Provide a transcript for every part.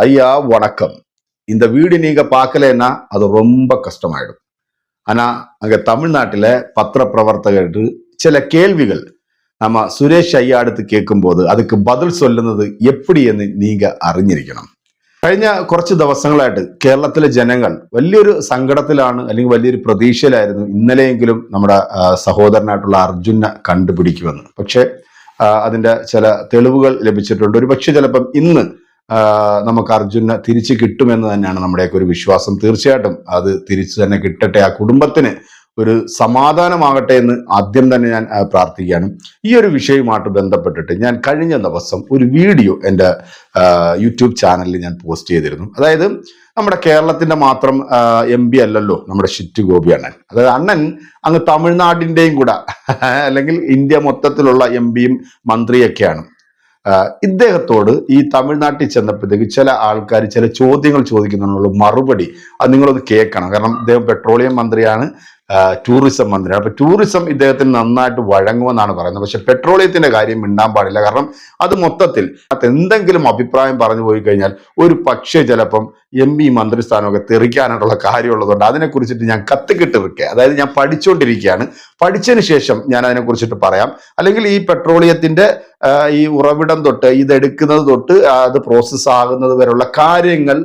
ஐயா வணக்கம். இந்த வீடு நீங்க பார்க்கலன்னா அது ரொம்ப கஷ்டமாயிடும். ஆனா அங்க தமிழ்நாட்டில பத்திரப்பிரവർത്തകർക്ക് ചില കേൾവികൾ நம்ம സുരേഷ് ஐயா അടുത്ത് കേൾക്കുമ്പോൾ அதுக்கு பதில் சொல்லுന്നത് எப்படி എന്ന് നീങ്ക അറിഞ്ഞിരിക്കണം. കഴിഞ്ഞ കുറച്ച് ദിവസങ്ങളായിട്ട് കേരളത്തിലെ ജനങ്ങൾ വലിയൊരു സങ്കടത്തിലാണ്, അല്ലെങ്കിൽ വലിയൊരു പ്രതീക്ഷയിലായിരുന്നു ഇന്നലെയെങ്കിലും നമ്മുടെ സഹോദരനായിട്ടുള്ള അർജുനെ കണ്ടുപിടിക്കുമെന്ന്. പക്ഷെ അതിന്റെ ചില തെളിവുകൾ ലഭിച്ചിട്ടുണ്ട്. ഒരു പക്ഷെ ചിലപ്പം ഇന്ന് നമുക്ക് അർജുനെ തിരിച്ചു കിട്ടുമെന്ന് തന്നെയാണ് നമ്മുടെയൊക്കെ ഒരു വിശ്വാസം. തീർച്ചയായിട്ടും അത് തിരിച്ചു തന്നെ കിട്ടട്ടെ, ആ കുടുംബത്തിന് ഒരു സമാധാനമാകട്ടെ എന്ന് ആദ്യം തന്നെ ഞാൻ പ്രാർത്ഥിക്കുകയാണ്. ഈ ഒരു വിഷയവുമായിട്ട് ബന്ധപ്പെട്ടിട്ട് ഞാൻ കഴിഞ്ഞ ദിവസം ഒരു വീഡിയോ എൻ്റെ യൂട്യൂബ് ചാനലിൽ ഞാൻ പോസ്റ്റ് ചെയ്തിരുന്നു. അതായത് നമ്മുടെ കേരളത്തിന്റെ മാത്രം MP അല്ലല്ലോ നമ്മുടെ ഷിറ്റ് ഗോപി അണ്ണൻ. അതായത് അണ്ണൻ അങ്ങ് തമിഴ്നാടിന്റെയും കൂടെ അല്ലെങ്കിൽ ഇന്ത്യ മൊത്തത്തിലുള്ള MP-യും മന്ത്രിയൊക്കെയാണ്. ഇദ്ദേഹത്തോട് ഈ തമിഴ്നാട്ടിൽ ചെന്നപ്പോഴത്തേക്ക് ചില ആൾക്കാർ ചില ചോദ്യങ്ങൾ ചോദിക്കുന്നതിനുള്ള മറുപടി അത് നിങ്ങളൊന്ന് കേൾക്കണം. കാരണം ഇദ്ദേഹം പെട്രോളിയം മന്ത്രിയാണ്, ടൂറിസം മന്ത്രിയാണ്. അപ്പൊ ടൂറിസം ഇദ്ദേഹത്തിന് നന്നായിട്ട് വഴങ്ങുമെന്നാണ് പറയുന്നത്. പക്ഷെ പെട്രോളിയത്തിന്റെ കാര്യം മിണ്ടാൻ പാടില്ല. കാരണം അത് മൊത്തത്തിൽ എന്തെങ്കിലും അഭിപ്രായം പറഞ്ഞു പോയി കഴിഞ്ഞാൽ ഒരു പക്ഷേ ചിലപ്പം MP മന്ത്രിസ്ഥാനമൊക്കെ തെറിക്കാനായിട്ടുള്ള കാര്യമുള്ളതുകൊണ്ട് അതിനെക്കുറിച്ചിട്ട് ഞാൻ കത്തുകിട്ടിരിക്കുക. അതായത് ഞാൻ പഠിച്ചുകൊണ്ടിരിക്കുകയാണ്. പഠിച്ചതിന് ശേഷം ഞാൻ അതിനെക്കുറിച്ചിട്ട് പറയാം. അല്ലെങ്കിൽ ഈ പെട്രോളിയത്തിന്റെ ഈ ഉറവിടം തൊട്ട് ഇതെടുക്കുന്നത് തൊട്ട് അത് പ്രോസസ്സ് ആകുന്നത് വരെയുള്ള കാര്യങ്ങൾ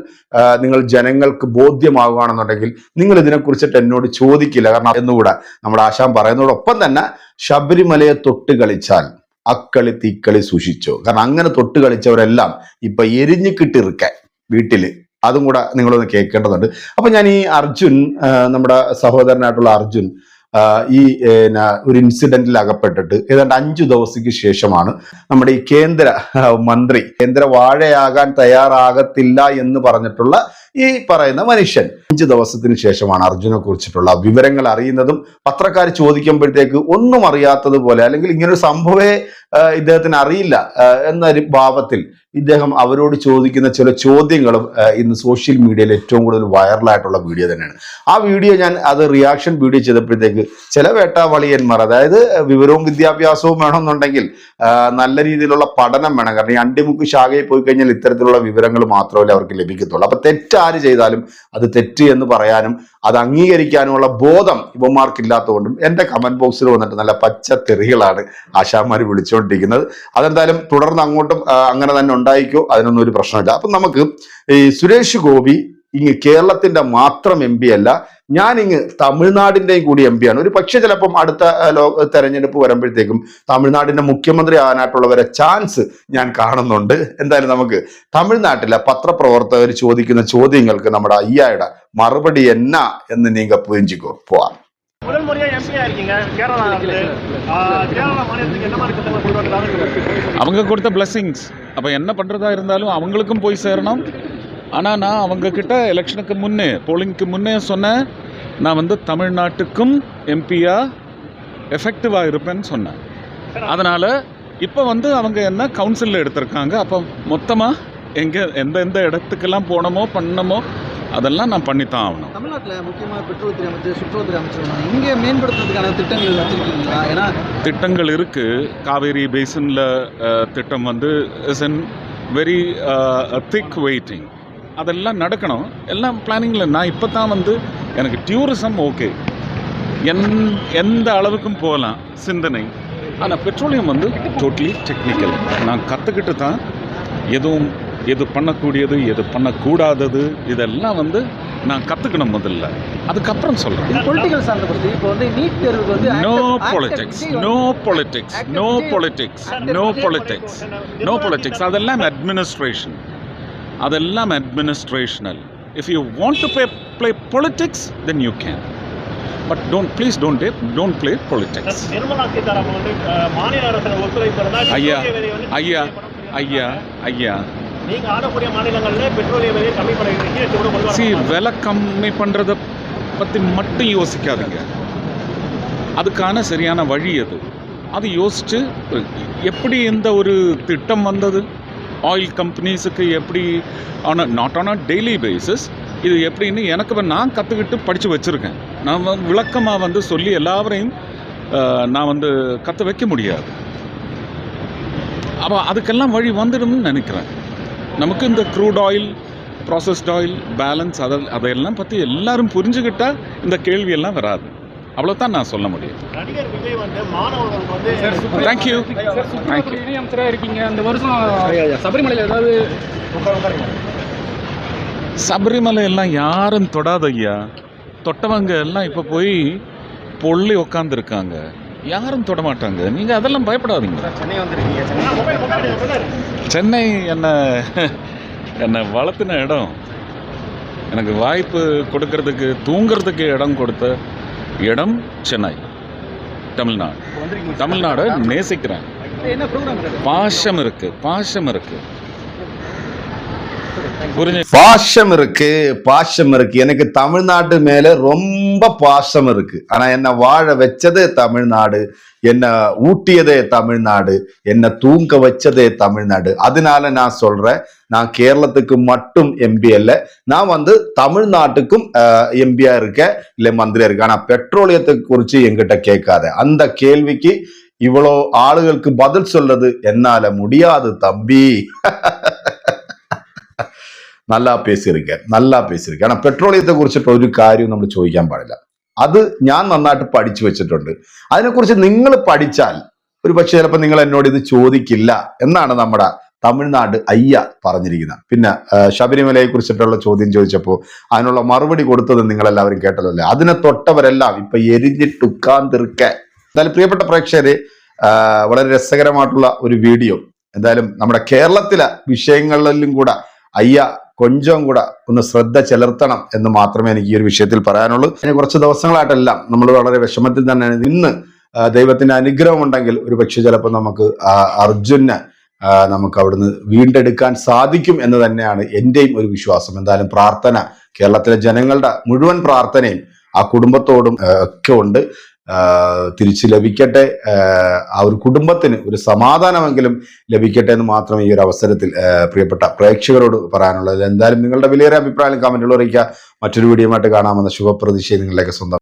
നിങ്ങൾ ജനങ്ങൾക്ക് ബോധ്യമാവുകയാണെന്നുണ്ടെങ്കിൽ നിങ്ങൾ ഇതിനെക്കുറിച്ചിട്ട് എന്നോട് ചോദിക്കില്ല. കാരണം എന്നുകൂടെ നമ്മുടെ ആശാൻ പറയുന്നതോടൊപ്പം തന്നെ ശബരിമലയെ തൊട്ട് കളിച്ചാൽ അക്കളി തീക്കളി സൂക്ഷിച്ചോ. കാരണം അങ്ങനെ തൊട്ട് കളിച്ചവരെല്ലാം ഇപ്പൊ എരിഞ്ഞു കിട്ടിയിരിക്കാൻ വീട്ടില്, അതും കൂടെ നിങ്ങളൊന്ന് കേൾക്കേണ്ടതുണ്ട്. അപ്പൊ ഞാൻ ഈ അർജുൻ, നമ്മുടെ സഹോദരനായിട്ടുള്ള അർജുൻ ഈ ഒരു ഇൻസിഡന്റിൽ അകപ്പെട്ടിട്ട് ഏതാണ്ട് 5 ദിവസത്തിന് ശേഷമാണ് നമ്മുടെ ഈ കേന്ദ്ര മന്ത്രി, കേന്ദ്ര വാഴയാകാൻ തയ്യാറാകത്തില്ല എന്ന് പറഞ്ഞിട്ടുള്ള ഈ പറയുന്ന മനുഷ്യൻ 5 ദിവസത്തിന് ശേഷമാണ് അർജുനെ കുറിച്ചിട്ടുള്ള വിവരങ്ങൾ അറിയുന്നതും. പത്രക്കാർ ചോദിക്കുമ്പോഴത്തേക്ക് ഒന്നും അറിയാത്തതുപോലെ, അല്ലെങ്കിൽ ഇങ്ങനൊരു സംഭവമേ ഇദ്ദേഹത്തിന് അറിയില്ല എന്നൊരു ഭാവത്തിൽ ഇദ്ദേഹം അവരോട് ചോദിക്കുന്ന ചില ചോദ്യങ്ങളും ഇന്ന് സോഷ്യൽ മീഡിയയിൽ ഏറ്റവും കൂടുതൽ വൈറലായിട്ടുള്ള വീഡിയോ തന്നെയാണ്. ആ വീഡിയോ ഞാൻ അത് റിയാക്ഷൻ വീഡിയോ ചെയ്തപ്പോഴത്തേക്ക് ചില വേട്ടാവളിയന്മാർ, അതായത് വിവരവും വിദ്യാഭ്യാസവും വേണമെന്നുണ്ടെങ്കിൽ നല്ല രീതിയിലുള്ള പഠനം വേണം. കാരണം ഈ അണ്ടിമുക്ക് ശാഖയിൽ പോയി കഴിഞ്ഞാൽ ഇത്തരത്തിലുള്ള വിവരങ്ങൾ മാത്രമല്ലേ അവർക്ക് ലഭിക്കത്തുള്ളൂ. അപ്പൊ തെറ്റാര് ചെയ്താലും അത് തെറ്റ് എന്ന് പറയാനും അത് അംഗീകരിക്കാനുമുള്ള ബോധം ഇവന്മാർക്കില്ലാത്തതുകൊണ്ടും എൻ്റെ കമന്റ് ബോക്സിൽ വന്നിട്ട് നല്ല പച്ച തെറികളാണ് ആശാന്മാർ വിളിച്ചുകൊണ്ടിരിക്കുന്നത്. അതെന്തായാലും തുടർന്ന് അങ്ങോട്ടും അങ്ങനെ തന്നെ ഉണ്ടായിക്കോ, അതിനൊന്നും ഒരു പ്രശ്നമില്ല. അപ്പൊ നമുക്ക് ഈ സുരേഷ് ഗോപി ഇങ്ങ് കേരളത്തിന്റെ മാത്രം MP അല്ല, ഞാൻ ഇങ്ങ് തമിഴ്നാടിന്റെയും കൂടി MP ആണ്. ഒരു പക്ഷെ ചിലപ്പം അടുത്ത തെരഞ്ഞെടുപ്പ് വരുമ്പോഴത്തേക്കും തമിഴ്നാടിന്റെ മുഖ്യമന്ത്രി ആകാനായിട്ടുള്ളവരെ ചാൻസ് ഞാൻ കാണുന്നുണ്ട്. എന്തായാലും നമുക്ക് തമിഴ്നാട്ടിലെ പത്രപ്രവർത്തകർ ചോദിക്കുന്ന ചോദ്യങ്ങൾക്ക് നമ്മുടെ അയ്യായുടെ മറുപടി എന്നാ എന്ന് നീങ്ക പുരിഞ്ചിക്കോ പോവാം. அவங்க கொடுத்த பிளெஸிங்ஸ், அப்போ என்ன பண்ணுறதா இருந்தாலும் அவங்களுக்கும் போய் சேரணும். ஆனால் நான் அவங்கக்கிட்ட எலெக்ஷனுக்கு முன்னே, போலிங்க்கு முன்னே சொன்னேன், நான் வந்து தமிழ்நாட்டுக்கும் MP-யாக எஃபெக்டிவாக இருப்பேன்னு சொன்னேன். அதனால் இப்போ வந்து அவங்க என்ன கவுன்சிலில் எடுத்திருக்காங்க. அப்போ மொத்தமாக எங்கே எந்த இடத்துக்கெல்லாம் போனமோ பண்ணமோ அதெல்லாம் நான் பண்ணித்தான் ஆகணும். தமிழ்நாட்டில் முக்கியமாக பெட்ரோல்துறை அமைச்சர், சுற்றுலாத்துறை அமைச்சர் இங்கே மேம்படுத்துறதுக்கான திட்டங்கள் வச்சுருக்கீங்களா? ஏன்னா திட்டங்கள் இருக்குது. காவேரி பேசினில் திட்டம் வந்து is in very thick waiting. அதெல்லாம் நடக்கணும், எல்லாம் பிளானிங்கில். நான் இப்போ தான் வந்து எனக்கு டூரிசம் ஓகே, எந்த அளவுக்கும் போகலாம் சிந்தனை. ஆனால் பெட்ரோலியம் வந்து டோட்டலி டெக்னிக்கல். நான் கற்றுக்கிட்டு தான் எது பண்ணக்கூடியது எது பண்ணக்கூடாதது இதெல்லாம் வந்து நான் கற்றுக்கணும் முதல்ல, அதுக்கப்புறம் சொல்கிறேன். பொலிட்டிக்கல் சார்ந்த இப்போ வந்து நீட் தேர்வுக்கு வந்து no politics, no politics, no politics, no politics, no politics. அதெல்லாம் அட்மினிஸ்ட்ரேஷன், அதெல்லாம் administrational. If you want to play politics then you can, but please don't play politics. ஐயா ஐயா ஐயா ஐயா விலை கம்மி பண்ணுறதை பற்றி மட்டும் யோசிக்காதீங்க. அதுக்கான சரியான வழி அது யோசித்து எப்படி இந்த ஒரு திட்டம் வந்தது, ஆயில் கம்பெனிஸுக்கு எப்படி not on a daily basis இது எப்படின்னு எனக்கு நான் கற்றுக்கிட்டு படித்து வச்சுருக்கேன். நான் விளக்கமாக வந்து சொல்லி எல்லாவரையும் நான் வந்து கற்று வைக்க முடியாது. அப்போ அதுக்கெல்லாம் வழி வந்துடும்னு நினைக்கிறேன். நமக்கு இந்த crude oil, processed oil, balance அதையெல்லாம் பற்றி எல்லாரும் புரிஞ்சுக்கிட்டால் இந்த கேள்வியெல்லாம் வராது. அவ்வளோதான் நான் சொல்ல முடியும். நடிகர் விஜய் வந்து மாணவர்களுக்கு வந்து தேங்க்யூ தேங்க்யூ. இணையமைச்சராக இருக்கீங்க, இந்த வருஷம் சபரிமலையில் ஏதாவது சபரிமலை எல்லாம் யாரும் தொடாத ஐயா. தொட்டவங்க எல்லாம் இப்போ போய் பொள்ளி உக்காந்துருக்காங்க. யாரும் தொட மாட்டாங்க. நீங்கள் அதெல்லாம் பயப்படாதீங்க. சென்னை வந்திருக்கீங்க. சென்னை என்னை வளர்த்துன இடம். எனக்கு வாய்ப்பு கொடுக்கறதுக்கு, தூங்கிறதுக்கு இடம் கொடுத்த இடம் சென்னை, தமிழ்நாடு. தமிழ்நாடை நேசிக்கிறேன். என்ன ப்ரோக்ராம் இருக்குது? பாசம் இருக்கு. புரிஞ்சு? பாசம் இருக்கு. எனக்கு தமிழ்நாட்டு மேல ரொம்ப பாசம் இருக்கு. ஆனா என்ன வாழ வச்சதே தமிழ்நாடு, என்ன ஊட்டியதே தமிழ்நாடு, என்ன தூங்க வச்சதே தமிழ்நாடு. அதனால நான் சொல்றேன், நான் கேரளத்துக்கு மட்டும் எம்பி அல்ல, நான் வந்து தமிழ்நாட்டுக்கும் எம்பியா இருக்கேன், இல்ல மந்திரியா இருக்கேன். ஆனா பெட்ரோலியத்தை குறிச்சு என்கிட்ட கேட்காத. அந்த கேள்விக்கு இவ்வளோ ஆளுகளுக்கு பதில் சொல்றது என்னால முடியாது தம்பி. നല്ല പേസിയിരിക്കുക. കാരണം പെട്രോളിയത്തെ കുറിച്ചിട്ട് ഒരു കാര്യം നമ്മൾ ചോദിക്കാൻ പാടില്ല. അത് ഞാൻ നന്നായിട്ട് പഠിച്ചു വെച്ചിട്ടുണ്ട്. അതിനെക്കുറിച്ച് നിങ്ങൾ പഠിച്ചാൽ ഒരു പക്ഷേ ചിലപ്പോൾ നിങ്ങൾ എന്നോട് ഇത് ചോദിക്കില്ല എന്നാണ് നമ്മുടെ തമിഴ്നാട് അയ്യ പറഞ്ഞിരിക്കുന്നത്. പിന്നെ ശബരിമലയെ കുറിച്ചിട്ടുള്ള ചോദ്യം ചോദിച്ചപ്പോൾ അതിനുള്ള മറുപടി കൊടുത്തത് നിങ്ങളെല്ലാവരും കേട്ടല്ലോ അല്ലേ? അതിനെ തൊട്ടവരെല്ലാം ഇപ്പൊ എരിഞ്ഞിട്ടുക്കാന്തിർക്ക. എന്തായാലും പ്രിയപ്പെട്ട പ്രേക്ഷകരെ, വളരെ രസകരമായിട്ടുള്ള ഒരു വീഡിയോ. എന്തായാലും നമ്മുടെ കേരളത്തിലെ വിഷയങ്ങളിലും കൂടെ അയ്യ കൊഞ്ചം കൂടെ ഒന്ന് ശ്രദ്ധ ചെലുത്തണം എന്ന് മാത്രമേ എനിക്ക് ഈ ഒരു വിഷയത്തിൽ പറയാനുള്ളൂ. അതിന് കുറച്ച് ദിവസങ്ങളായിട്ടെല്ലാം നമ്മൾ വളരെ വിഷമത്തിൽ തന്നെയാണ്. ഇന്ന് ദൈവത്തിന്റെ അനുഗ്രഹം ഉണ്ടെങ്കിൽ ഒരു പക്ഷെ ചിലപ്പോൾ നമുക്ക് അർജുനെ നമുക്ക് അവിടുന്ന് വീണ്ടെടുക്കാൻ സാധിക്കും എന്ന് തന്നെയാണ് എന്റെയും ഒരു വിശ്വാസം. എന്തായാലും പ്രാർത്ഥന, കേരളത്തിലെ ജനങ്ങളുടെ മുഴുവൻ പ്രാർത്ഥനയും ആ കുടുംബത്തോടും ഒക്കെ ഉണ്ട്. തിരിച്ചു ലഭിക്കട്ടെ, ആ ഒരു കുടുംബത്തിന് ഒരു സമാധാനമെങ്കിലും ലഭിക്കട്ടെ എന്ന് മാത്രമേ ഈ ഒരു അവസരത്തിൽ പ്രിയപ്പെട്ട പ്രേക്ഷകരോട് പറയാനുള്ളത്. എന്തായാലും നിങ്ങളുടെ വിലയേറിയ അഭിപ്രായം കമന്റുകൾ അറിയിക്കുക. മറ്റൊരു വീഡിയോ ആയിട്ട് കാണാമെന്ന ശുഭപ്രതീക്ഷയെ നിങ്ങളിലേക്ക് സ്വന്തം.